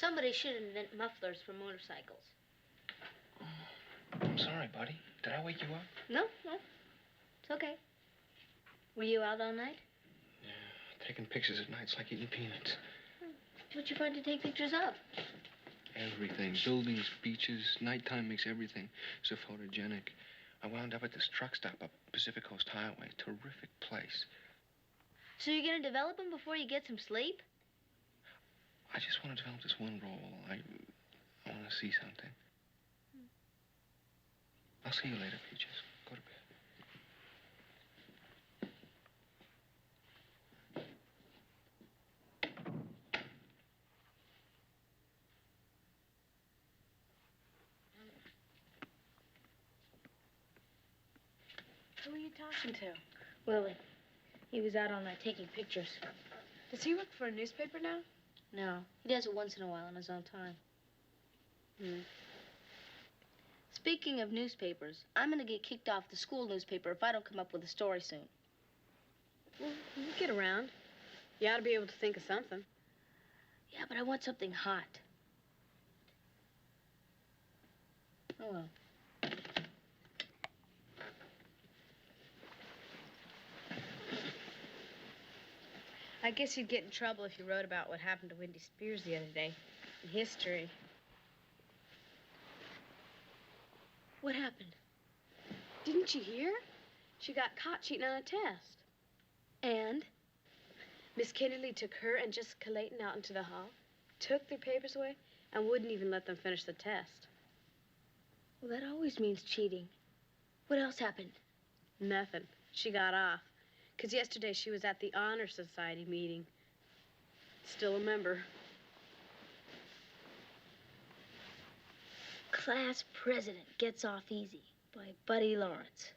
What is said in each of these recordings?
Somebody should invent mufflers for motorcycles. I'm sorry, buddy. Did I wake you up? No. It's okay. Were you out all night? Yeah, taking pictures at night's like eating peanuts. What'd you find to take pictures of? Everything. Buildings, beaches. Nighttime makes everything so photogenic. I wound up at this truck stop up Pacific Coast Highway. Terrific place. So you're gonna develop them before you get some sleep? I just want to develop this one role. I want to see something. I'll see you later, Peaches. Go to bed. Who are you talking to? Willie. He was out all night taking pictures. Does he work for a newspaper now? No, he does it once in a while on his own time. Speaking of newspapers, I'm gonna get kicked off the school newspaper if I don't come up with a story soon. Well, you get around. You ought to be able to think of something. Yeah, but I want something hot. Oh, well. I guess you'd get in trouble if you wrote about what happened to Wendy Spears the other day in history. What happened? Didn't you hear? She got caught cheating on a test. And? Miss Kennedy took her and Jessica Layton out into the hall, took their papers away, and wouldn't even let them finish the test. Well, that always means cheating. What else happened? Nothing. She got off. Because yesterday she was at the Honor Society meeting. Still a member. Class President Gets Off Easy by Buddy Lawrence.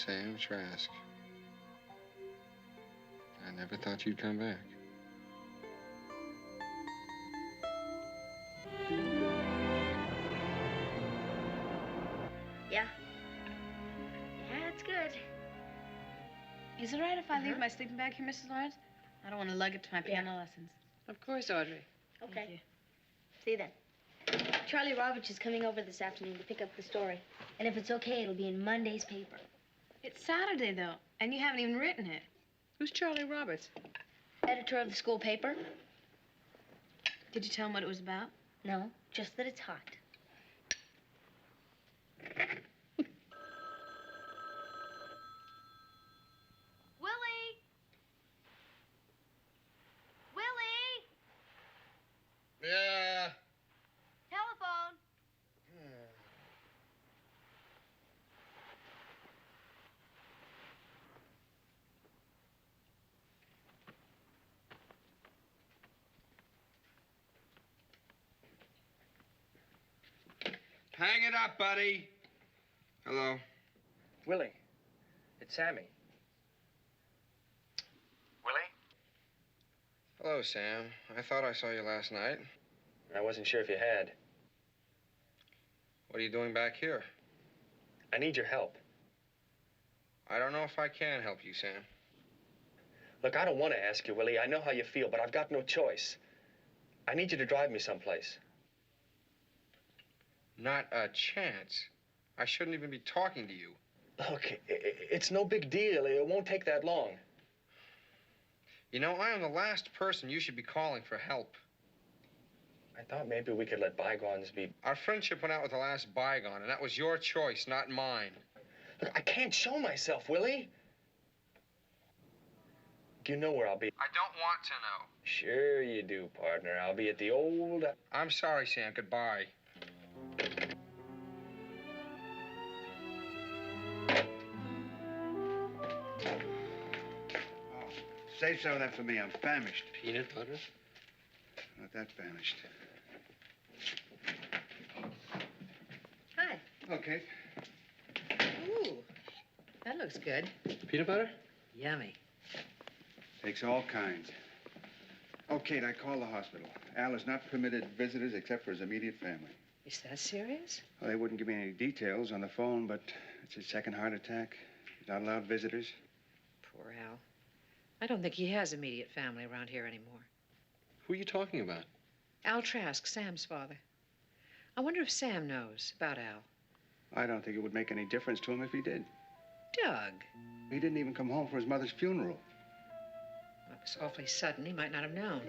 Sam Trask. I never thought you'd come back. Yeah. Yeah, it's good. Is it all right if I leave my sleeping bag here, Mrs. Lawrence? I don't want to lug it to my piano lessons. Of course, Audrey. Okay. Thank you. See you then. Charlie Roberts is coming over this afternoon to pick up the story. And if it's okay, it'll be in Monday's paper. It's Saturday, though, and you haven't even written it. Who's Charlie Roberts? Editor of the school paper. Did you tell him what it was about? No, just that it's hot. Willie! Willie! Yeah. Telephone! Hang it up, buddy. Hello. Willie, it's Sammy. Willie? Hello, Sam. I thought I saw you last night. I wasn't sure if you had. What are you doing back here? I need your help. I don't know if I can help you, Sam. Look, I don't want to ask you, Willie. I know how you feel, but I've got no choice. I need you to drive me someplace. Not a chance. I shouldn't even be talking to you. Look, it's no big deal. It won't take that long. You know, I am the last person you should be calling for help. I thought maybe we could let bygones be... Our friendship went out with the last bygone, and that was your choice, not mine. Look, I can't show myself, Willie. Do you know where I'll be? I don't want to know. Sure you do, partner. I'll be at the old... I'm sorry, Sam. Goodbye. Save some of that for me. I'm famished. Peanut butter? Not that famished. Hi. Okay. Ooh, that looks good. Peanut butter? Yummy. Takes all kinds. Oh, Kate, I called the hospital. Al is not permitted visitors except for his immediate family. Is that serious? Well, they wouldn't give me any details on the phone, but it's his second heart attack. He's not allowed visitors. Poor Al. I don't think he has immediate family around here anymore. Who are you talking about? Al Trask, Sam's father. I wonder if Sam knows about Al. I don't think it would make any difference to him if he did. Doug. He didn't even come home for his mother's funeral. That was awfully sudden. He might not have known.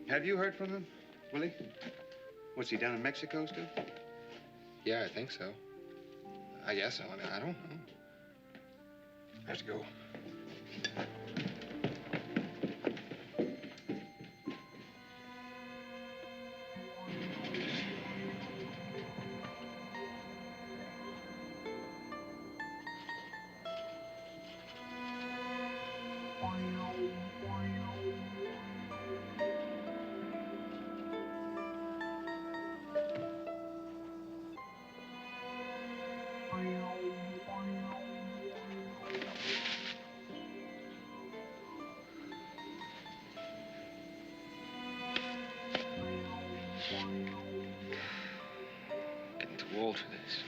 Have you heard from him, Willie? What's he down in Mexico still? Yeah, I think so. I guess so. I mean, I don't know. I have to go. Getting too old for this.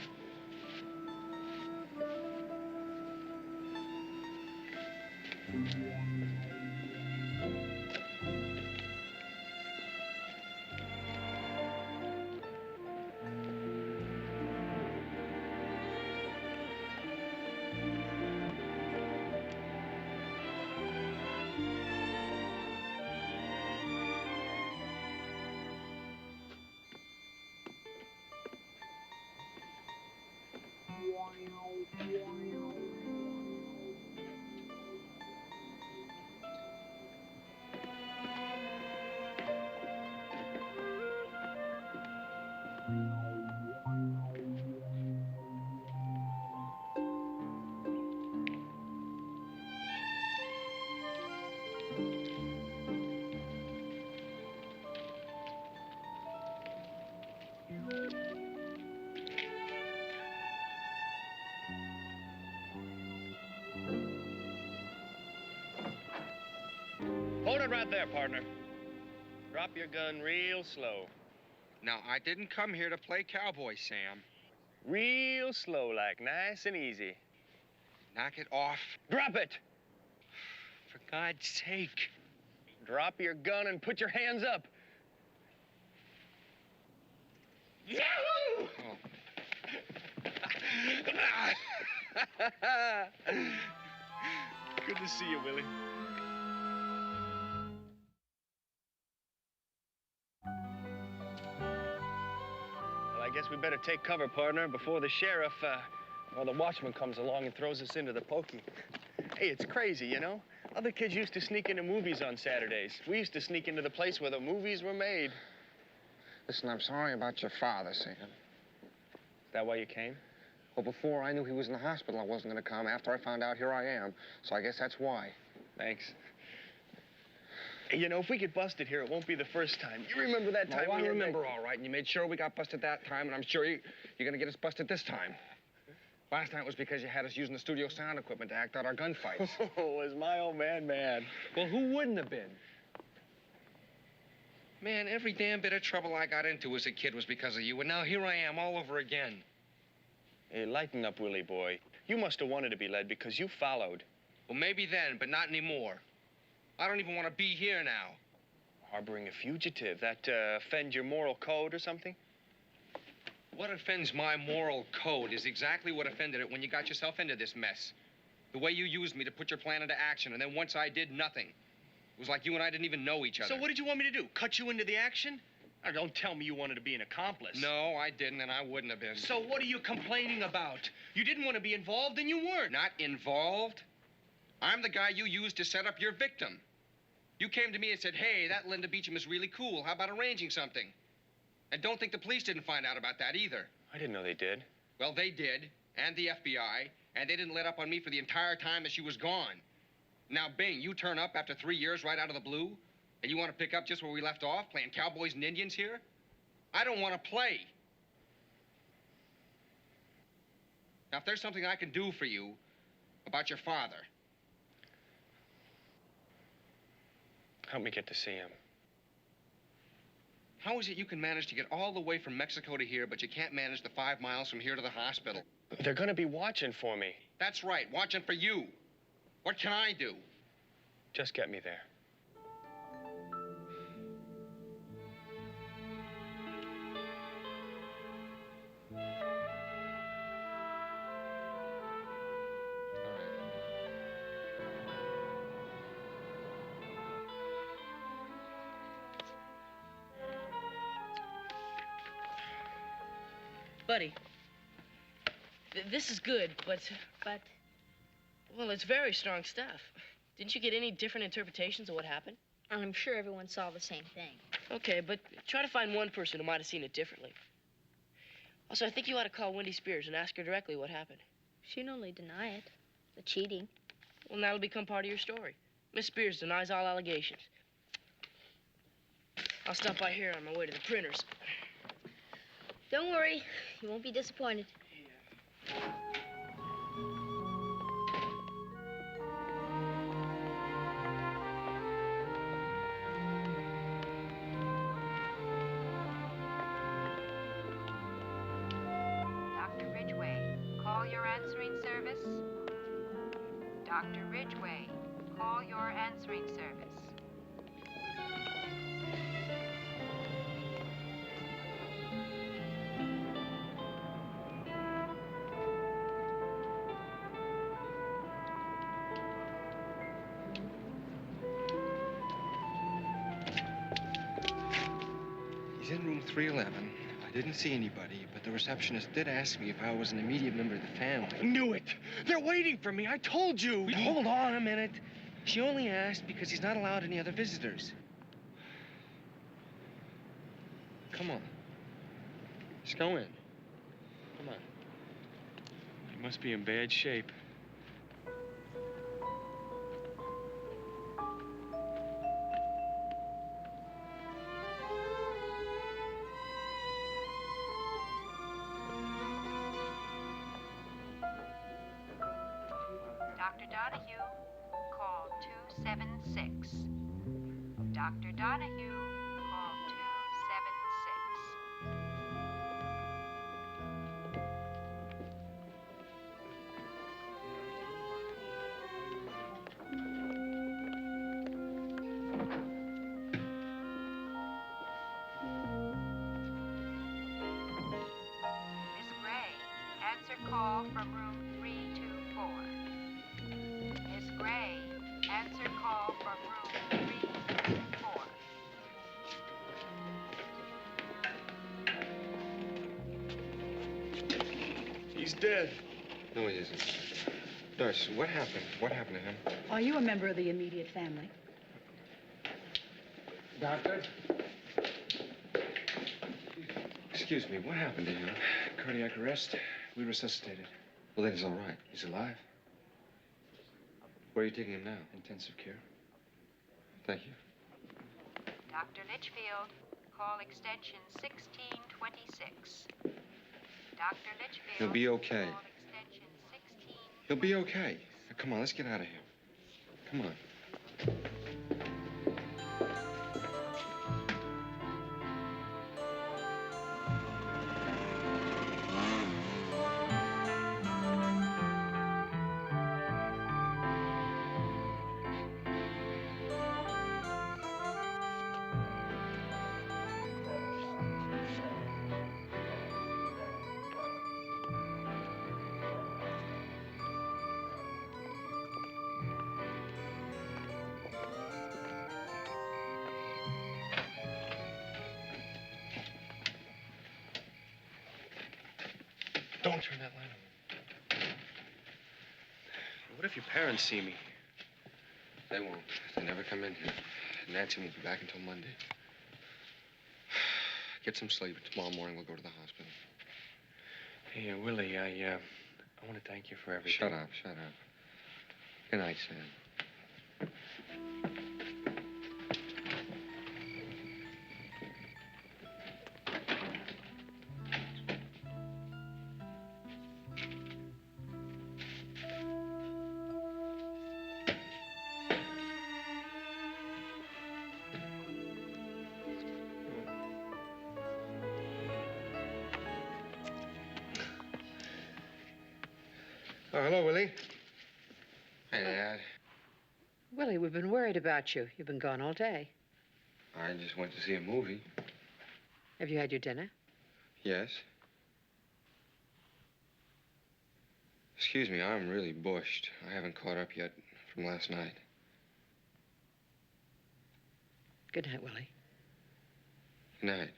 Hold it right there, partner. Drop your gun real slow. Now, I didn't come here to play cowboy, Sam. Real slow, like nice and easy. Knock it off. Drop it! For God's sake. Drop your gun and put your hands up. Yahoo! Oh. Good to see you, Willie. we better take cover, partner, before the sheriff, or the watchman comes along and throws us into the pokey. Hey, it's crazy, you know? Other kids used to sneak into movies on Saturdays. We used to sneak into the place where the movies were made. Listen, I'm sorry about your father, Sam. Is that why you came? Well, before I knew he was in the hospital, I wasn't going to come. After I found out, here I am. So I guess that's why. Thanks. Hey, you know, if we get busted here, it won't be the first time. You remember that time? I remember all right, and you made sure we got busted that time, and I'm sure you're going to get us busted this time. Last night was because you had us using the studio sound equipment to act out our gunfights. Oh, was my old man mad? Well, who wouldn't have been? Man, every damn bit of trouble I got into as a kid was because of you, and now here I am all over again. Hey, lighten up, Willie boy. You must have wanted to be led because you followed. Well, maybe then, but not anymore. I don't even want to be here now. Harboring a fugitive, that offend your moral code or something? What offends my moral code is exactly what offended it when you got yourself into this mess. The way you used me to put your plan into action, and then once I did, nothing. It was like you and I didn't even know each other. So what did you want me to do? Cut you into the action? Now, don't tell me you wanted to be an accomplice. No, I didn't, and I wouldn't have been. So what are you complaining about? You didn't want to be involved, and you weren't. Not involved? I'm the guy you used to set up your victim. You came to me and said, hey, that Linda Beecham is really cool. How about arranging something? And don't think the police didn't find out about that either. I didn't know they did. Well, they did, and the FBI, and they didn't let up on me for the entire time that she was gone. Now, Bing, you turn up after 3 years right out of the blue, and you want to pick up just where we left off, playing cowboys and Indians here? I don't want to play. Now, if there's something I can do for you about your father... Help me get to see him. How is it you can manage to get all the way from Mexico to here, but you can't manage the 5 miles from here to the hospital? They're gonna be watching for me. That's right, watching for you. What can I do? Just get me there. Buddy, this is good, but... But? Well, it's very strong stuff. Didn't you get any different interpretations of what happened? I'm sure everyone saw the same thing. Okay, but try to find one person who might have seen it differently. Also, I think you ought to call Wendy Spears and ask her directly what happened. She'd only deny it. The cheating. Well, that'll become part of your story. Miss Spears denies all allegations. I'll stop by here on my way to the printers. Don't worry. You won't be disappointed. Dr. Ridgway, call your answering service. Dr. Ridgway, call your answering service. He's in room 311. I didn't see anybody, but the receptionist did ask me if I was an immediate member of the family. I knew it! They're waiting for me, I told you! Hold on a minute. She only asked because he's not allowed any other visitors. Come on. Just go in. Come on. He must be in bad shape. Dr. Donahue, call 276. Dr. Donahue, call 276. Miss Gray, answer call from room 324. Miss Gray, answer call from room 324. He's dead. No, he isn't. Nurse, what happened? What happened to him? Are you a member of the immediate family? Doctor? Excuse me, what happened to him? Cardiac arrest. We resuscitated. Well, then he's all right. He's alive. Where are you taking him now? Intensive care. Thank you. Dr. Litchfield, call extension 1626. Dr. Litchfield. He'll be okay. Call extension 16. He'll be okay. Now, come on, let's get out of here. Come on. Don't turn that light on. What if your parents see me? They won't. They never come in here. Nancy won't be back until Monday. Get some sleep. Tomorrow morning we'll go to the hospital. Hey, Willie, I want to thank you for everything. Shut up, shut up. Good night, Sam. Oh, hello, Willie. Hey, Dad. Willie, we've been worried about you. You've been gone all day. I just went to see a movie. Have you had your dinner? Yes. Excuse me, I'm really bushed. I haven't caught up yet from last night. Good night, Willie. Good night.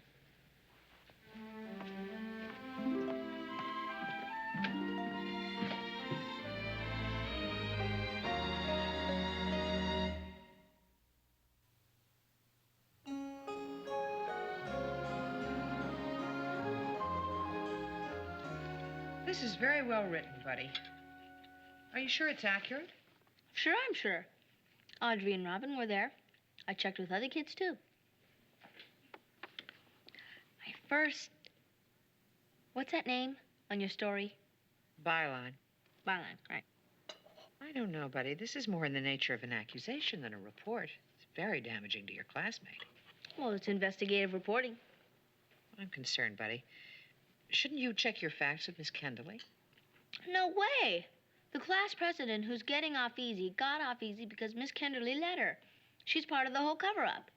This is very well written, buddy. Are you sure it's accurate? Sure, I'm sure. Audrey and Robin were there. I checked with other kids, too. My first... What's that name on your story? Byline. Byline, right. I don't know, buddy. This is more in the nature of an accusation than a report. It's very damaging to your classmate. Well, it's investigative reporting. I'm concerned, buddy. Shouldn't you check your facts with Miss Kenderly? No way. The class president who's getting off easy got off easy because Miss Kenderly let her. She's part of the whole cover-up.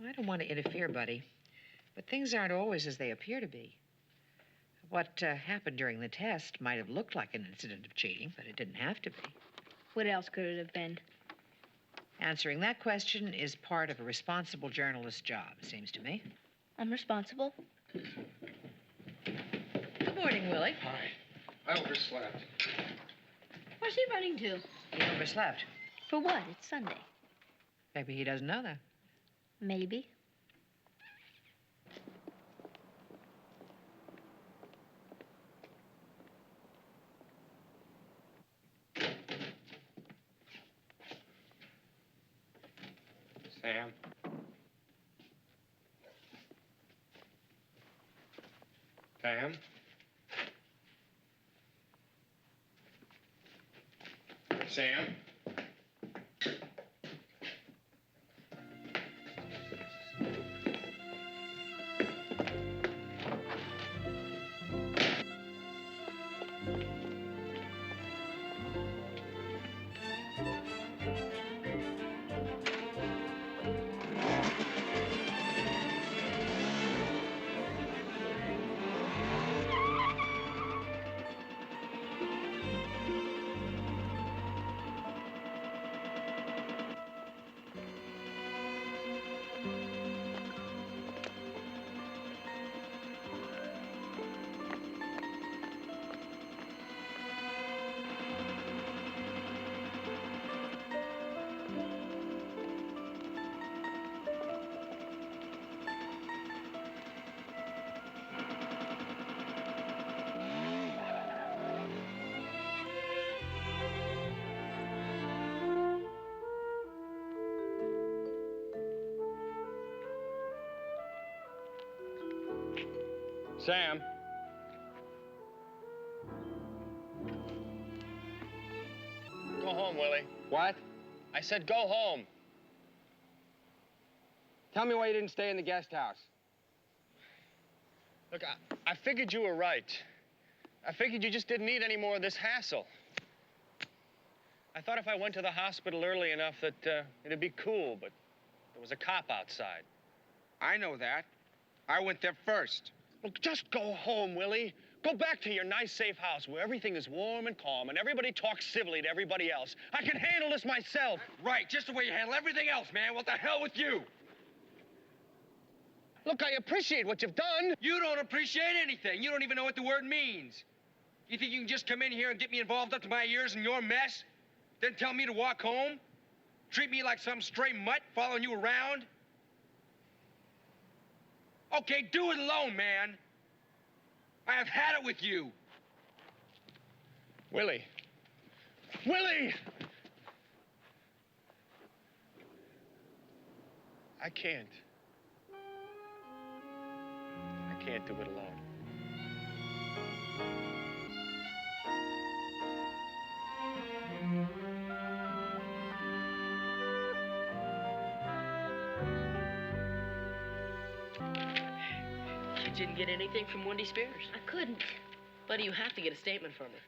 I don't want to interfere, buddy, but things aren't always as they appear to be. What happened during the test might have looked like an incident of cheating, but it didn't have to be. What else could it have been? Answering that question is part of a responsible journalist's job, it seems to me. I'm responsible. Good morning, Willie. Hi. I overslept. Where's he running to? He overslept. For what? It's Sunday. Maybe he doesn't know that. Maybe. Sam? Sam? Sam? Sam. Go home, Willie. What? I said go home. Tell me why you didn't stay in the guest house. Look, I figured you were right. I figured you just didn't need any more of this hassle. I thought if I went to the hospital early enough that it'd be cool, but there was a cop outside. I know that. I went there first. Look, just go home, Willie. Go back to your nice, safe house where everything is warm and calm and everybody talks civilly to everybody else. I can handle this myself. Right, just the way you handle everything else, man. What the hell with you? Look, I appreciate what you've done. You don't appreciate anything. You don't even know what the word means. You think you can just come in here and get me involved up to my ears in your mess? Then tell me to walk home? Treat me like some stray mutt following you around? Okay, do it alone, man. I have had it with you. Willie. Willie! I can't. I can't do it alone. You didn't get anything from Wendy Spears? I couldn't. Buddy, you have to get a statement from her.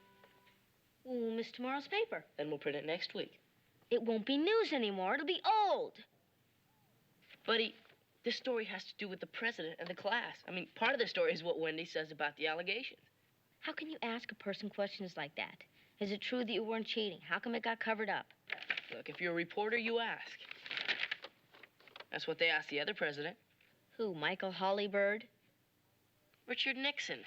We'll miss tomorrow's paper. Then we'll print it next week. It won't be news anymore. It'll be old. Buddy, this story has to do with the president and the class. I mean, part of the story is what Wendy says about the allegations. How can you ask a person questions like that? Is it true that you weren't cheating? How come it got covered up? Look, if you're a reporter, you ask. That's what they asked the other president. Who, Michael Hollybird? Richard Nixon.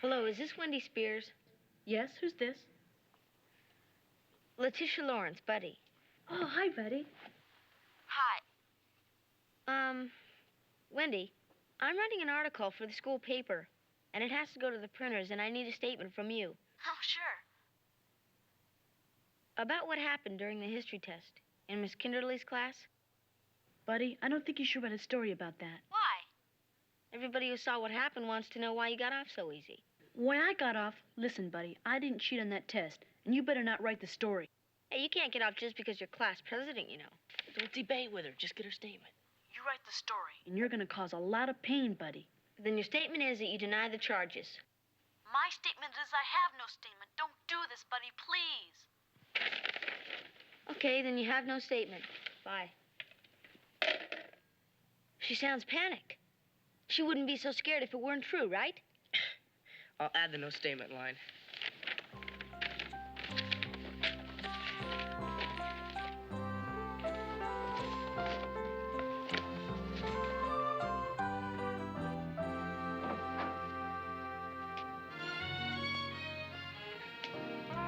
Hello, is this Wendy Spears? Yes, who's this? Letitia Lawrence, Buddy. Oh, hi, Buddy. Hi. Wendy, I'm writing an article for the school paper, and it has to go to the printers, and I need a statement from you. Oh, sure. About what happened during the history test in Miss Kinderly's class. Buddy, I don't think you should write a story about that. Why? Everybody who saw what happened wants to know why you got off so easy. When I got off, listen, Buddy, I didn't cheat on that test, and you better not write the story. Hey, you can't get off just because you're class president, you know. Don't debate with her. Just get her statement. You write the story. And you're gonna cause a lot of pain, Buddy. Then your statement is that you deny the charges. My statement is I have no statement. Don't do this, Buddy, please. Okay, then you have no statement. Bye. She sounds panicked. She wouldn't be so scared if it weren't true, right? I'll add the no statement line.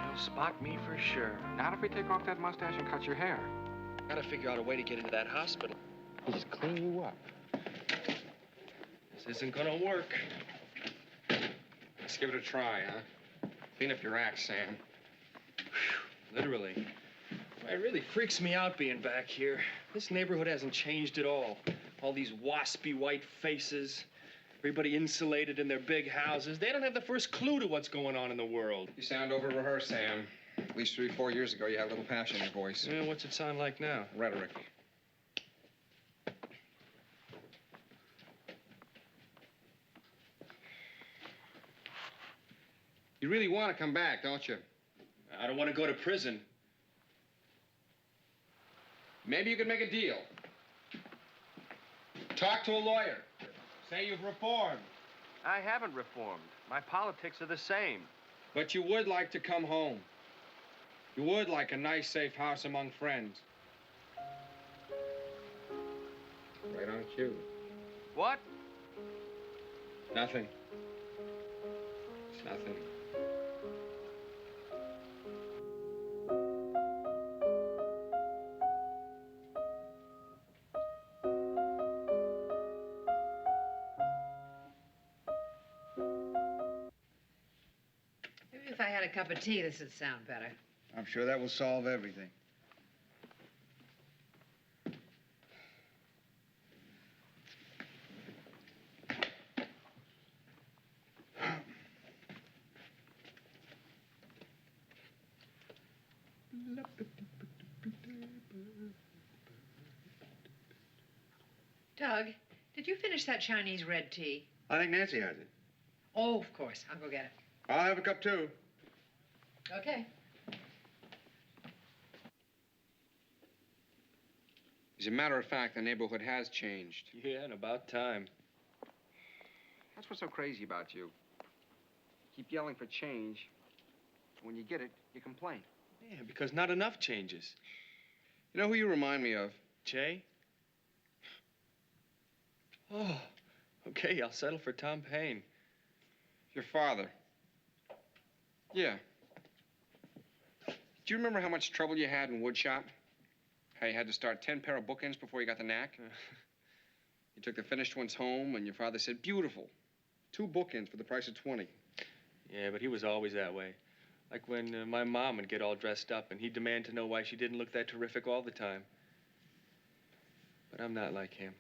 You'll spot me for sure. Not if we take off that mustache and cut your hair. Gotta figure out a way to get into that hospital. We'll just clean you up. This isn't gonna work. Let's give it a try, huh? Clean up your act, Sam. Literally. It really freaks me out being back here. This neighborhood hasn't changed at all. All these waspy white faces. Everybody insulated in their big houses. They don't have the first clue to what's going on in the world. You sound over-rehearsed, Sam. At least 3 or 4 years ago, you had a little passion in your voice. Yeah, what's it sound like now? Rhetoric. You really want to come back, don't you? I don't want to go to prison. Maybe you could make a deal. Talk to a lawyer. Say you've reformed. I haven't reformed. My politics are the same. But you would like to come home. You would like a nice, safe house among friends. Right on cue. What? Nothing. It's nothing. had a cup of tea, this would sound better. I'm sure that will solve everything. Doug, did you finish that Chinese red tea? I think Nancy has it. Oh, of course. I'll go get it. I'll have a cup, too. Okay. As a matter of fact, the neighborhood has changed. Yeah, and about time. That's what's so crazy about you. Keep yelling for change. When you get it, you complain. Yeah, because not enough changes. You know who you remind me of? Jay? Oh, okay, I'll settle for Tom Paine. Your father. Yeah. Do you remember how much trouble you had in woodshop? How you had to start 10 pair of bookends before you got the knack? You took the finished ones home, and your father said, beautiful. 2 bookends for the price of 20. Yeah, but he was always that way. Like when my mom would get all dressed up, and he'd demand to know why she didn't look that terrific all the time. But I'm not like him.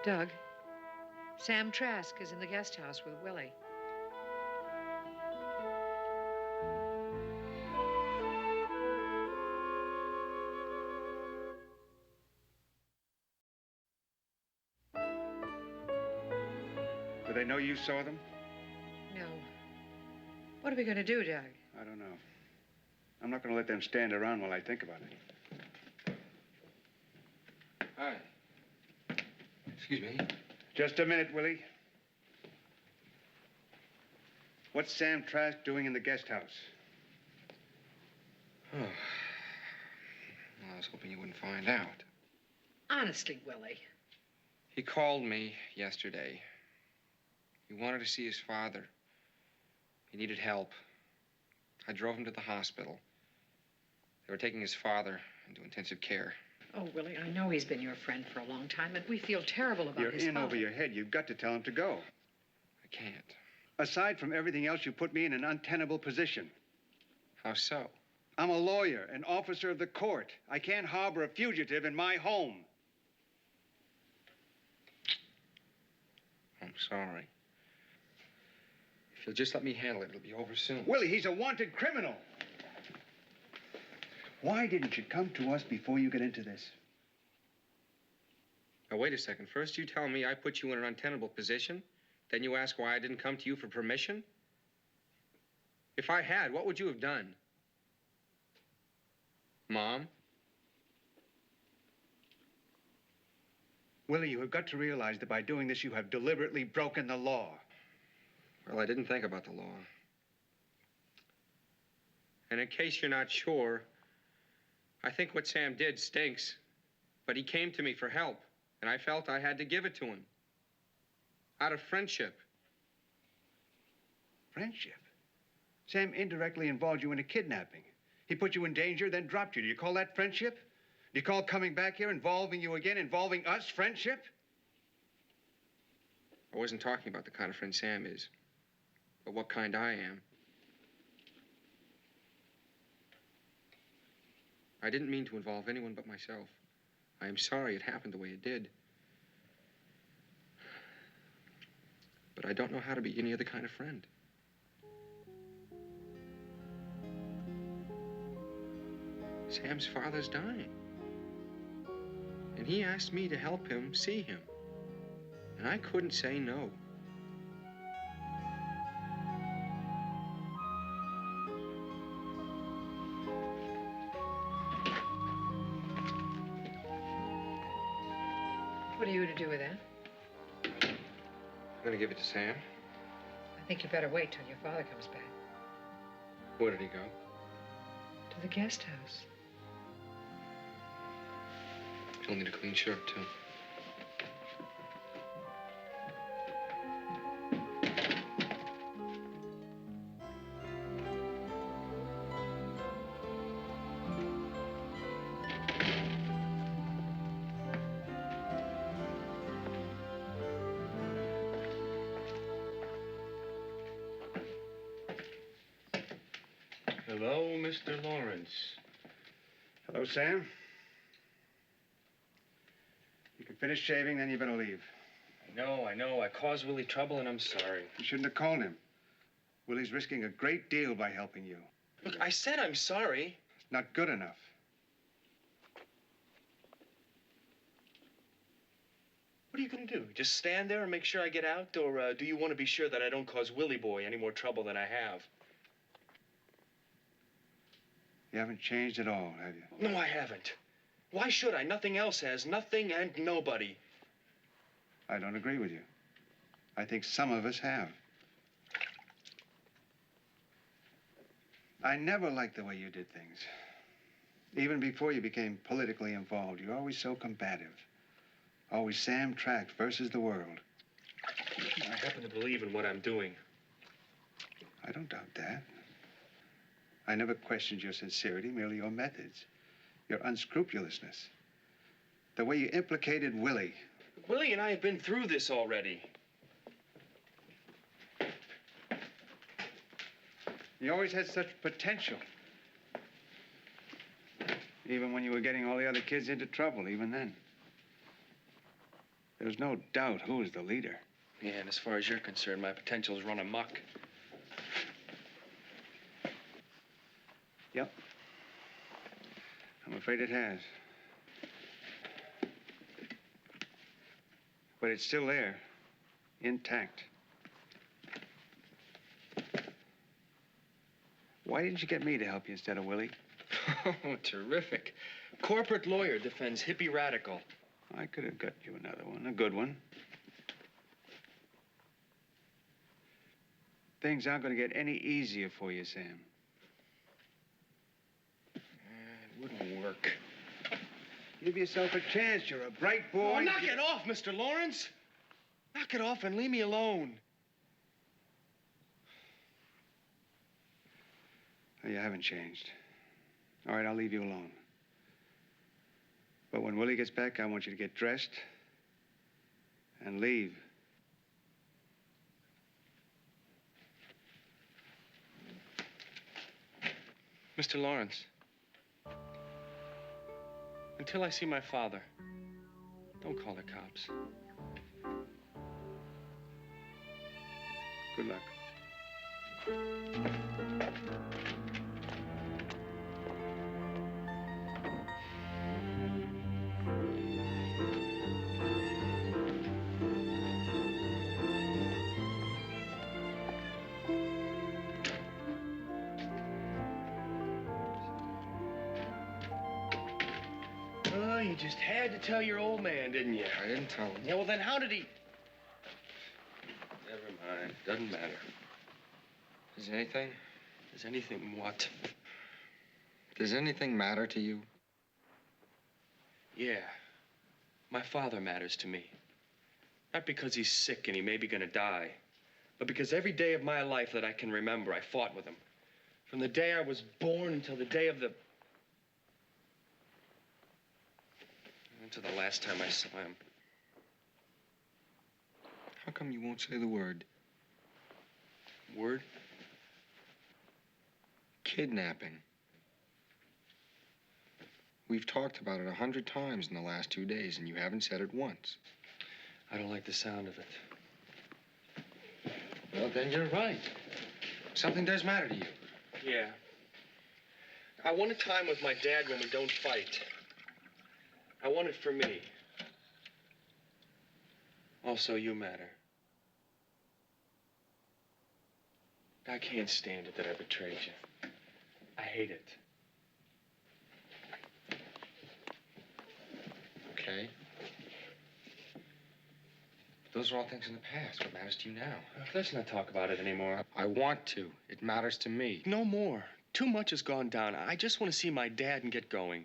Doug, Sam Trask is in the guest house with Willie. Do they know you saw them? No. What are we going to do, Doug? I don't know. I'm not going to let them stand around while I think about it. Hi. Excuse me. Just a minute, Willie. What's Sam Trask doing in the guest house? Oh. Well, I was hoping you wouldn't find out. Honestly, Willie. He called me yesterday. He wanted to see his father. He needed help. I drove him to the hospital. They were taking his father into intensive care. Oh, Willie, I know he's been your friend for a long time, and we feel terrible about his You're in father. over your head. You've got to tell him to go. I can't. Aside from everything else, you put me in an untenable position. How so? I'm a lawyer, an officer of the court. I can't harbor a fugitive in my home. I'm sorry. If you'll just let me handle it, it'll be over soon. Willie, he's a wanted criminal. Why didn't you come to us before you get into this? Now, wait a second. First, you tell me I put you in an untenable position. Then you ask why I didn't come to you for permission? If I had, what would you have done? Mom? Willie, you have got to realize that by doing this, you have deliberately broken the law. Well, I didn't think about the law. And in case you're not sure, I think what Sam did stinks. But he came to me for help, and I felt I had to give it to him. Out of friendship. Friendship? Sam indirectly involved you in a kidnapping. He put you in danger, then dropped you. Do you call that friendship? Do you call coming back here, involving you again, involving us, friendship? I wasn't talking about the kind of friend Sam is, but what kind I am. I didn't mean to involve anyone but myself. I am sorry it happened the way it did. But I don't know how to be any other kind of friend. Sam's father's dying. And he asked me to help him see him. And I couldn't say no. What are you to do with that? I'm gonna give it to Sam. I think you better wait till your father comes back. Where did he go? To the guest house. He'll need a clean shirt, too. Hello, Mr. Lawrence. Hello, Sam. You can finish shaving, then you better leave. I know. I caused Willie trouble, and I'm sorry. You shouldn't have called him. Willie's risking a great deal by helping you. Look, I said I'm sorry. It's not good enough. What are you going to do? Just stand there and make sure I get out? Or do you want to be sure that I don't cause Willie boy any more trouble than I have? You haven't changed at all, have you? No, I haven't. Why should I? Nothing else has. Nothing and nobody. I don't agree with you. I think some of us have. I never liked the way you did things. Even before you became politically involved, you're always so combative. Always Sam Trask versus the world. I happen to believe in what I'm doing. I don't doubt that. I never questioned your sincerity, merely your methods, your unscrupulousness. The way you implicated Willie. Willie and I have been through this already. You always had such potential. Even when you were getting all the other kids into trouble, even then. There was no doubt who was the leader. Yeah, and as far as you're concerned, my potential's run amok. Yep. I'm afraid it has. But it's still there, intact. Why didn't you get me to help you instead of Willie? Oh, terrific. Corporate lawyer defends hippie radical. I could have got you another one, a good one. Things aren't going to get any easier for you, Sam. It wouldn't work. Give yourself a chance. You're a bright boy. Oh, knock it off, Mr. Lawrence. Knock it off and leave me alone. Oh, you haven't changed. All right, I'll leave you alone. But when Willie gets back, I want you to get dressed and leave. Mr. Lawrence, until I see my father, don't call the cops. Good luck. Oh, you just had to tell your old man, didn't you? I didn't tell him. Yeah, well, then how did he... Never mind. Doesn't matter. Is anything? Does anything what? Does anything matter to you? Yeah. My father matters to me. Not because he's sick and he may be gonna die, but because every day of my life that I can remember, I fought with him. From the day I was born until the day of the... until the last time I saw him. How come you won't say the word? Word? Kidnapping. We've talked about it 100 times in the last 2 days, and you haven't said it once. I don't like the sound of it. Well, then you're right. Something does matter to you. Yeah. I want a time with my dad when we don't fight. I want it for me. Also, you matter. I can't stand it that I betrayed you. I hate it. Okay. Those are all things in the past. What matters to you now? Let's not talk about it anymore. I want to. It matters to me. No more. Too much has gone down. I just want to see my dad and get going.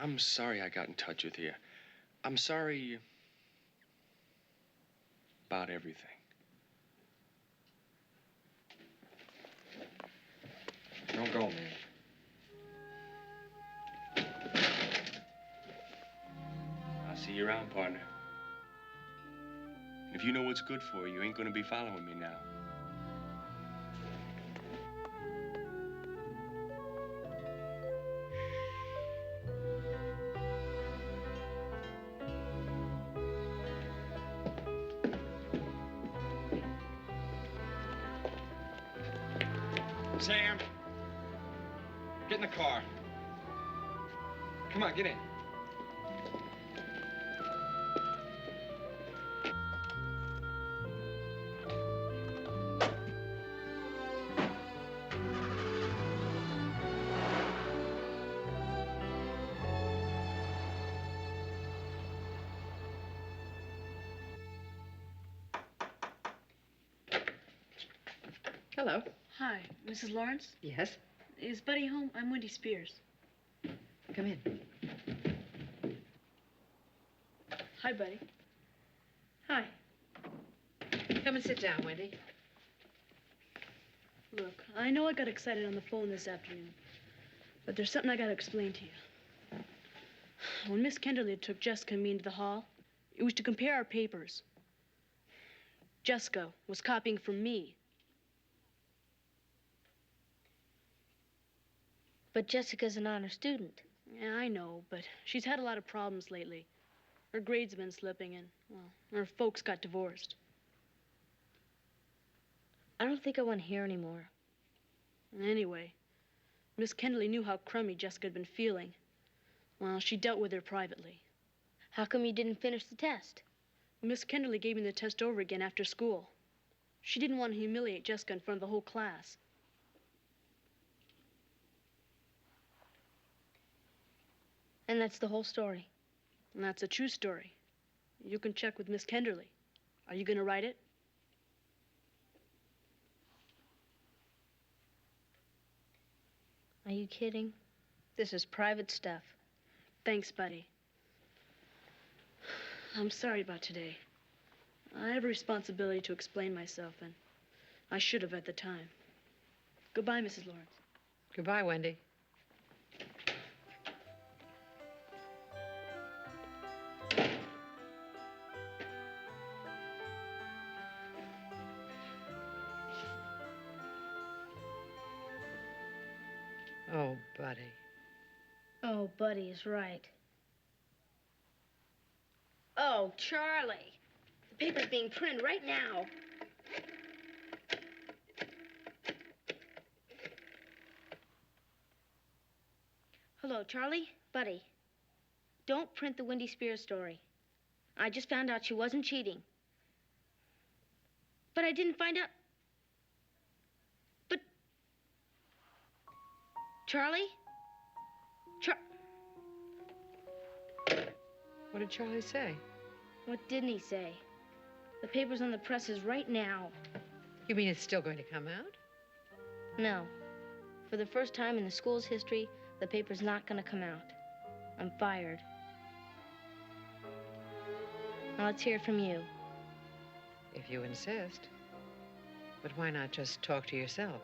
I'm sorry I got in touch with you. I'm sorry about everything. Don't go, man. I'll see you around, partner. If you know what's good for you, you ain't gonna be following me now. Sam, get in the car. Come on, get in. Hello. Hi, Mrs. Lawrence. Yes? Is Buddy home? I'm Wendy Spears. Come in. Hi, Buddy. Hi. Come and sit down, Wendy. Look, I know I got excited on the phone this afternoon, but there's something I gotta explain to you. When Miss Kenderly took Jessica and me into the hall, it was to compare our papers. Jessica was copying from me. But Jessica's an honor student. Yeah, I know, but she's had a lot of problems lately. Her grades have been slipping, and, well, her folks got divorced. I don't think I want to hear anymore. Anyway, Miss Kenderly knew how crummy Jessica had been feeling. Well, she dealt with her privately. How come you didn't finish the test? Miss Kenderly gave me the test over again after school. She didn't want to humiliate Jessica in front of the whole class. And that's the whole story. And that's a true story. You can check with Miss Kenderly. Are you going to write it? Are you kidding? This is private stuff. Thanks, Buddy. I'm sorry about today. I have a responsibility to explain myself, and I should have at the time. Goodbye, Mrs. Lawrence. Goodbye, Wendy. Oh, Buddy. Oh, Buddy is right. Oh, Charlie. The paper's being printed right now. Hello, Charlie. Buddy. Don't print the Wendy Spears story. I just found out she wasn't cheating. But I didn't find out. But... Charlie? What did Charlie say? What didn't he say? The paper's on the presses right now. You mean it's still going to come out? No. For the first time in the school's history, the paper's not going to come out. I'm fired. Now let's hear it from you. If you insist. But why not just talk to yourself?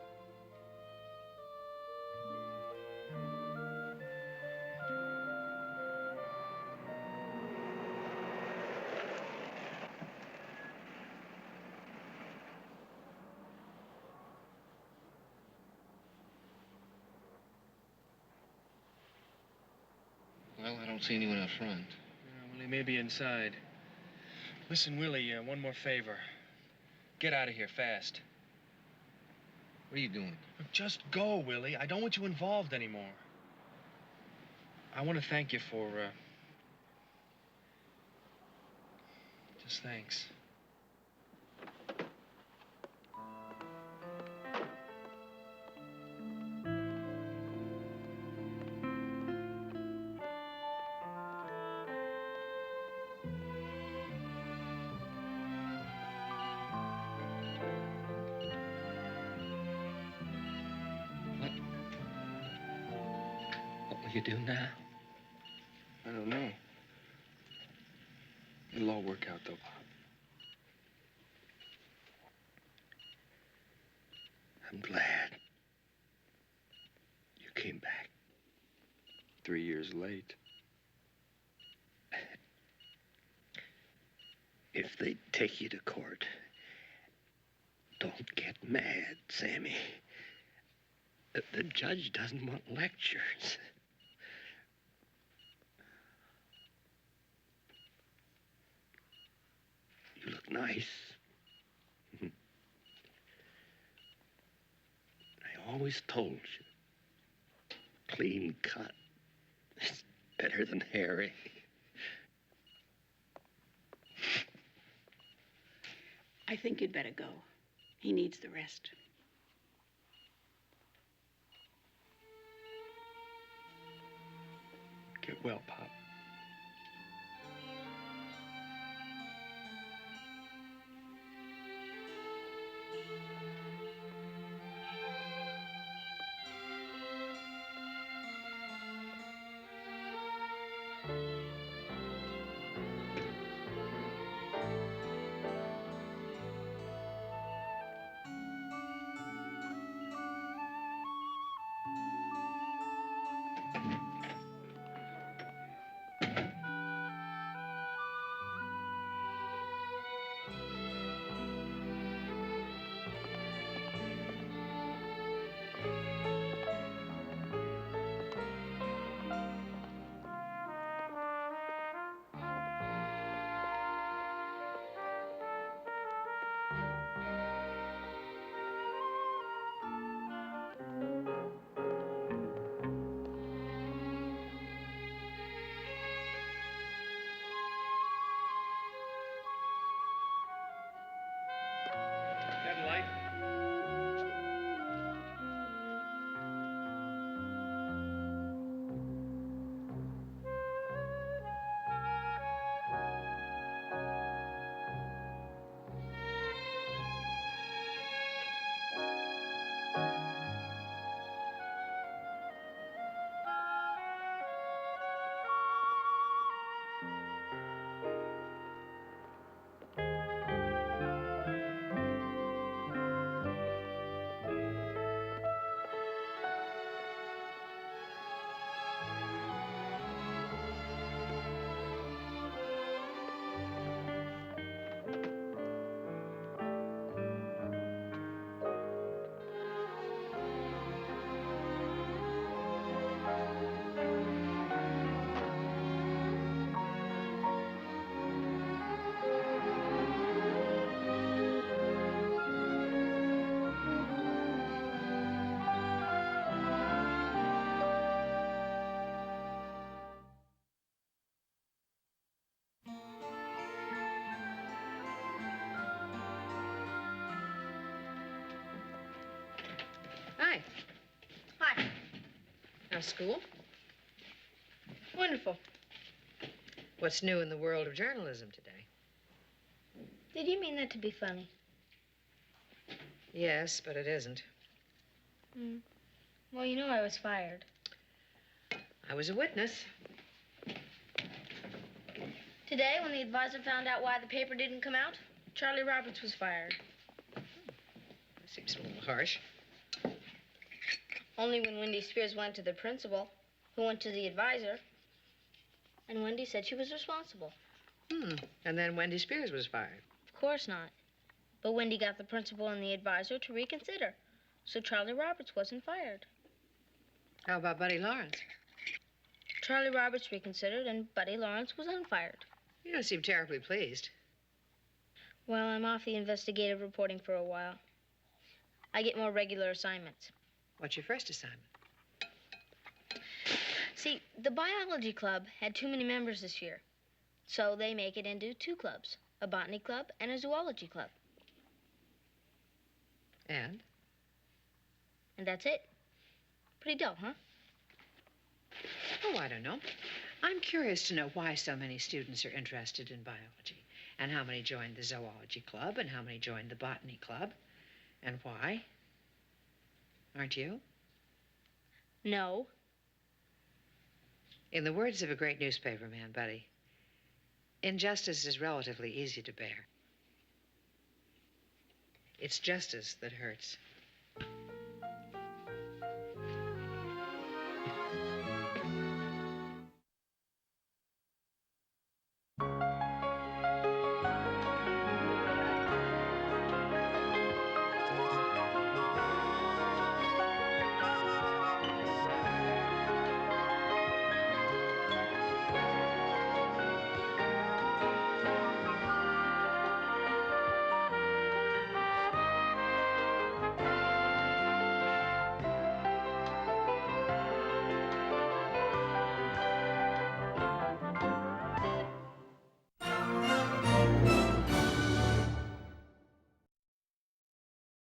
Well, I don't see anyone up front. Well, he may be inside. Listen, Willie, one more favor. Get out of here fast. What are you doing? Just go, Willie. I don't want you involved anymore. I want to thank you for, just thanks. What will you do now? I don't know. It'll all work out, though. I'm glad you came back. 3 years late. If they take you to court, don't get mad, Sammy. The judge doesn't want lectures. You look nice. I always told you. Clean cut. It's better than hairy. I think you'd better go. He needs the rest. Get well, Pop. Getting light? Hi. Hi. How's school? Wonderful. What's new in the world of journalism today? Did you mean that to be funny? Yes, but it isn't. Well, you know I was fired. I was a witness. Today, when the advisor found out why the paper didn't come out, Charlie Roberts was fired. That seems a little harsh. Only when Wendy Spears went to the principal, who went to the advisor, and Wendy said she was responsible. And then Wendy Spears was fired. Of course not. But Wendy got the principal and the advisor to reconsider, so Charlie Roberts wasn't fired. How about Buddy Lawrence? Charlie Roberts reconsidered, and Buddy Lawrence was unfired. You don't seem terribly pleased. Well, I'm off the investigative reporting for a while. I get more regular assignments. What's your first assignment? See, the biology club had too many members this year, so they make it into two clubs, a botany club and a zoology club. And? And that's it. Pretty dull, huh? Oh, I don't know. I'm curious to know why so many students are interested in biology, and how many joined the zoology club, and how many joined the botany club, and why. Aren't you? No. In the words of a great newspaper man, Buddy, injustice is relatively easy to bear. It's justice that hurts.